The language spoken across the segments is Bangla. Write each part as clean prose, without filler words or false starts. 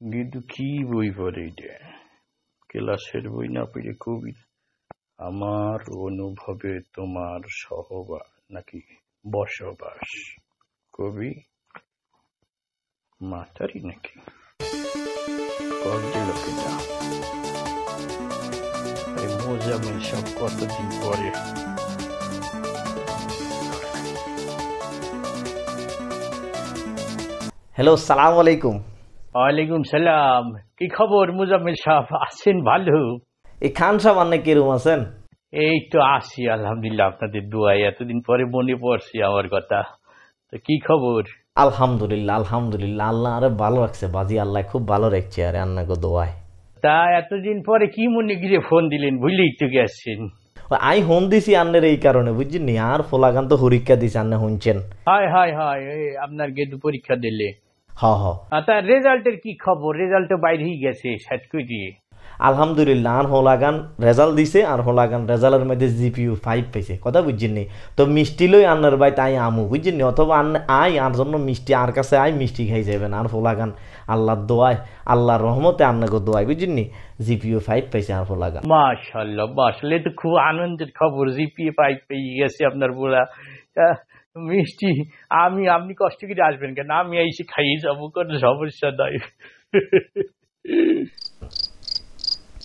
কিন্তু কি বই পড়ে এটা? ক্লাসের বই না পড়ে কবি আমার অনুভবে তোমার সহবাস নাকি বসবাস? কবি মাতারি নাকি? লোকেরা মোজামেল সব কতদিন পরে। হ্যালো, সালাম আলাইকুম। ওয়ালাইকুম সালাম। কি খবর মোজাম্মেল সাহেব, আছেন ভালো? এই খান সাহেব আপনি কিরম আছেন? এই তো আছি আলহামদুলিল্লাহ, আপনাদের দোয়ায়। এতদিন পরে মনে পড়ছে আমার কথা। তো কি খবর? আলহামদুলিল্লাহ আলহামদুলিল্লাহ, আল্লাহ আরে ভালো রাখছে বাজি, আল্লাহ খুব ভালো রাখছে আরে আন্নাকে দোয়ায়। তা এতদিন পরে কি মনে গিয়ে ফোন দিলেন, ভুলেই তো গেছেন। আই হোম দিছি আন্নের এই কারণে বুঝছেন, আর ফোলাগান তো পরীক্ষা দিছে আন্নে শুনছেন। হায় হায় হায়, আপনার গেদু পরীক্ষা দিলে? হ হ। তা রেজাল্টের কি খবর? রেজাল্ট তো বাইরেই গেছে সেট করে। আলহামদুলিল্লাহ, আর হোলাগান রেজাল্ট দিছে, আর হোলাগান রেজাল্টের মধ্যে জিপিইউ 5 পাইছে, কথা বুঝছেন নি? তো মিষ্টি লই আন্নার বাই তাই আমু বুঝছেন নি, অথবা আই আর জন্য মিষ্টি আর কাছে আই মিষ্টি খাই যাবেন। আর হোলাগান আল্লাহর দোয়ায় আল্লাহর রহমতে আন্নাকে দোয়ায় বুঝছেন নি, জিপিইউ 5 পাইছে আর হোলাগান। মাশাআল্লাহ মাশাআল্লাহ, তো খুব আনন্দের খবর। জিপিএ 5 পেয়ে গেছে আপনার বোলা। মিষ্টি আপনি কষ্ট করে আসবেন কেন, আমি এসে খাইয়ে যাবো, কোনো সমস্যা নাই।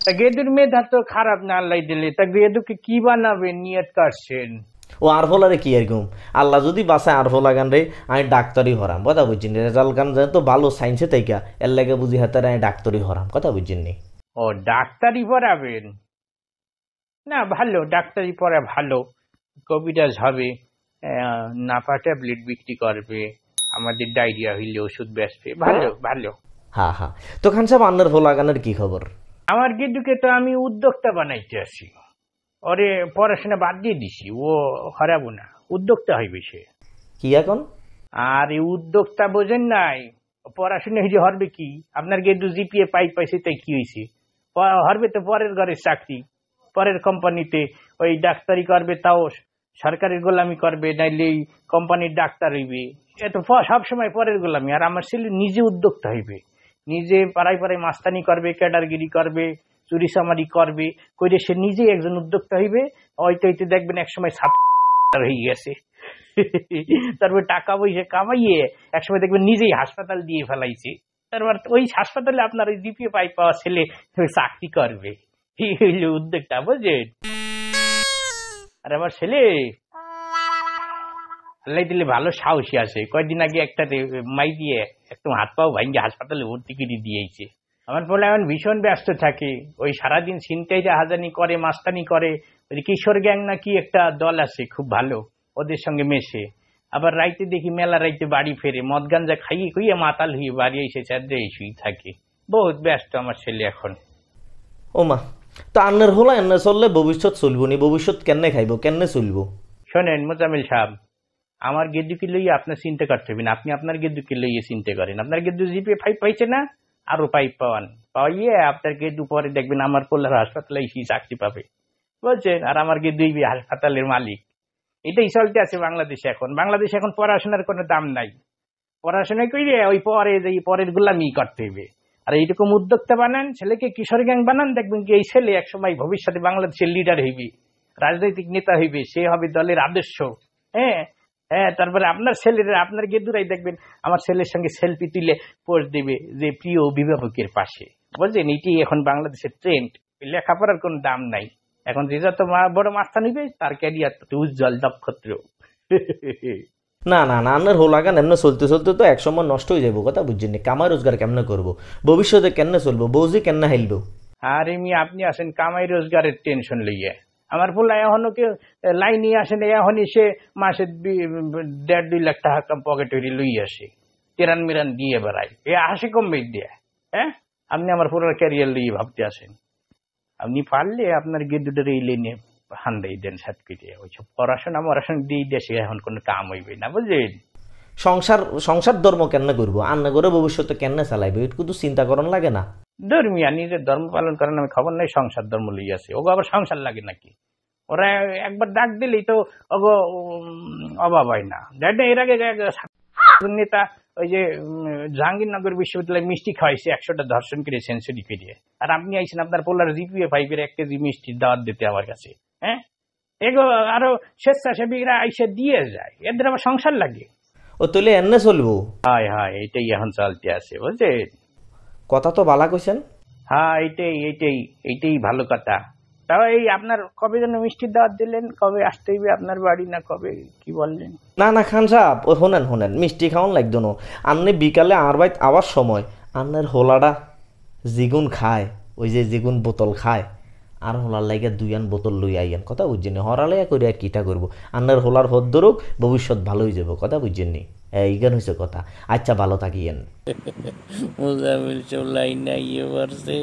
তা গেদুর মেধা তো খারাপ না আল্লাহ দিলে। তা গেদুকে কি বানাবেন নিয়ত করছেন? ও আর ফলারে কি এরকম, আল্লাহ যদি বাসায় আর ফলাগান রে আমি ডাক্তারি হরাম, কথা বুঝছেন নি? রেজাল্ট গান তো ভালো সাইন্সে তাইকা এর লাগে বুঝি হাতারে আমি ডাক্তারি হরাম, কথা বুঝছেন নি? ও ডাক্তারি পড়াবেন? না ভালো, ডাক্তারি পড়া ভালো। কবিরাজ হবে, নাপা ট্যাবলেট বিক্রি করবে, আমাদের ডায়রিয়া হইলে ওষুধ বেচবে। ভালো ভালো। হ্যাঁ হ্যাঁ। তো খান সাহেব আন্নার ফলাগানের কি খবর? আমার গেদুকে তো আমি উদ্যোক্তা বানাইতে আছি। ওরে পড়াশোনা বাদ দিয়ে দিছি, ও হারাবো না, উদ্যোক্তা হইবে সে। কি এখন? আর এই উদ্যোক্তা বোঝেন নাই, পড়াশোনা হইলে হরবে কি? আপনার গেদু জিপিএ 5 পাইছে, তাই কি হয়েছে? হরবে তো পরের ঘরের চাকরি, পরের কোম্পানিতে ওই ডাক্তারি করবে, তাও সরকারের গোলামি করবে, নাইলে কোম্পানির ডাক্তার হইবে। এত সবসময় পরের গোলামি। আর আমার ছেলে নিজে উদ্যোক্তা হইবে, নিজে পাড়ায় পাড়ায় মাস্তানি করবে, ক্যাডারগিরি করবে, চুরি চামারি করবে, করে সে নিজেই একজন উদ্যোক্তা হইবে। হয়তো হয়তো দেখবেন একসময় ছাত্র হয়ে গেছে। তারপর টাকা পয়সা কামাইয়ে একসময় দেখবেন নিজেই হাসপাতাল দিয়ে ফেলাইছে। তারপর ওই হাসপাতালে আপনার ওই জিপিএ 5 পাওয়া ছেলে চাকরি করবে। এই হইল উদ্যোগটা, বুঝলেন? আর আমার ছেলে আল্লাহ দিলে ভালো সাহসী আছে। কয়েকদিন আগে একটা মাই দিয়ে একদম হাত পাও ভাঙ্গে হাসপাতালে ভর্তি করে দিয়েছে। আমার বলে এখন ভীষণ ব্যস্ত থাকে, ওই সারাদিন ছিনতাইতে হাজানি করে, মাস্তানি করে। ওই কিশোর গ্যাং নাকি একটা দল আছে খুব ভালো, ওদের সঙ্গে মেশে। আবার রাইতে দেখি মেলা রাইতে বাড়ি ফেরে, মদ গাঞ্জা খাইয়ে খুইয়ে মাতাল হয়ে বাড়ি এসে চাঁদে এসেই থাকে। বহুত ব্যস্ত আমার ছেলে এখন। ও মা, তো আন্নার হলো এনে চললে ভবিষ্যৎ চলবো নি? ভবিষ্যৎ কেনে খাইব, কেনে চলবো? শোনেন মোজামিল সাহেব, আমার গেদুকে লইয়ে আপনার চিন্তা করতে হবে না। আপনি আপনার গেদুকে লইয়ে চিন্তা করেন। আপনার গেদু জিপিএ 5 পাইছে না, আরো 5 পাওয়ান, পাইয়ে আপনার গেদু পরে দেখবেন আমার পোলার হাসপাতালে এসে চাকরি পাবে, বুঝছেন? আর আমার গেদুই হাসপাতালের মালিক। এটাই চলতে আছে বাংলাদেশে এখন। বাংলাদেশে এখন পড়াশোনার কোনো দাম নাই। পড়াশোনা করে ওই পরের গোলামি করতে হবে। আর এইরকম উদ্যোক্তা বানান, ছেলেকে কিশোর গ্যাং বানান, দেখবেন কি এই ছেলে একসময় ভবিষ্যতে বাংলাদেশের লিডার হইবে, রাজনৈতিক নেতা হইবে, সে হবে দলের আদর্শ। হ্যাঁ হ্যাঁ। তারপরে আপনার ছেলেরা, আপনার গেদুরাই দেখবেন আমার ছেলের সঙ্গে সেলফি তুলে পোস্ট দিবে যে প্রিয় অভিভাবকের পাশে, বুঝলেন? এটি এখন বাংলাদেশের ট্রেন্ড। লেখাপড়ার কোনো দাম নাই এখন। যে যত বড় মাস্টার নিবে তার ক্যারিয়ার তত উজ্জ্বল নক্ষত্র। না না না, আন্নার হোলাগান এমনি চলতে চলতে তো একসময় নষ্ট হয়ে যাবো, কথা বুঝছেন নি? কামাই রোজগার কেমনে করবো, ভবিষ্যতে কেমনে চলবো, বৌজি কেমনে হাইলবো? আর এমনি আপনি আসেন কামাই রোজগারের টেনশন লইয়ে। আমার পোলা এখনো কেউ লাইনে আসেন, এখনই সে মাসে 1.5-2 লাখ টাকা পকেটে লই আসে, তেরান মেরান দিয়ে বেড়ায়। এ হাসি কমবে দিয়ে। হ্যাঁ, আপনি আমার পুরো ক্যারিয়ার লইয়ে ভাবতে আসেন। আপনি পারলে আপনার গেদুটার এই লেনে হান্দাই দেন সাত কেটে। ওইসব পড়াশোনা দিয়ে দেশে এখন কোনো কাম হইবে না, বুঝলেন? সংসার সংসার ধর্ম কেমনে করবো, আন্না করে ভবিষ্যতে কেমনে চালাইবে, একটু তো চিন্তা করন লাগে না? ধর্মিয়া নিজের ধর্ম পালন করেন, আমি খবর নাই সংসার ধর্ম লইয়াছে। ওগো আবার সংসার লাগে নাকি? ওরা একবার ডাক দিলেই তো অভাব হয় না। এর আগে নেতা ওই যে জাহাঙ্গীরনগর বিশ্ববিদ্যালয়ে মিষ্টি খাওয়াইছে 100টা ধর্ষণ করে সেঞ্চুরি করিয়ে, আর আপনি আইছেন আপনার পোলার জিপিএ 5 1 কেজি মিষ্টির দাওয়াত দিতে আমার কাছে। হ্যাঁ, এগুলো আরো স্বেচ্ছাসেবীরা আইসে দিয়ে যায়, এদের আবার সংসার লাগে। ও তুলে এনে চলবো। হায় হায়, এটাই এখন চলতে আছে বুঝছেন। কথা তো বালা কইছেন। হ্যাঁ, এইটাই ভালো কথা। তাও এই আপনার কবে যেন মিষ্টির দাওয়াত দিলেন, কবে আসতে হইবে আপনার বাড়ি, না কবে কি বললেন? না না খান সাহেব, ও শোনেন মিষ্টি খাওয়ান লাগতো না। আন্নে বিকালে আমার বাইত আবার সময় আন্নের হোলাটা জিগুন খায়, ওই যে জিগুন বোতল খায়, আর হোলার লাগে 2 বোতল লই আইয়েন। কথা বুঝছেন, হরালে করে আর কিটা করবো। আন্নের হোলার হদ ধরুক, ভবিষ্যৎ ভালো হয়ে যাবো। কথা বুঝছেন নি, এইখান হয়েছে কথা। আচ্ছা, ভালো থাকিয়েন। মুজামিল চলাই নাই এবারছে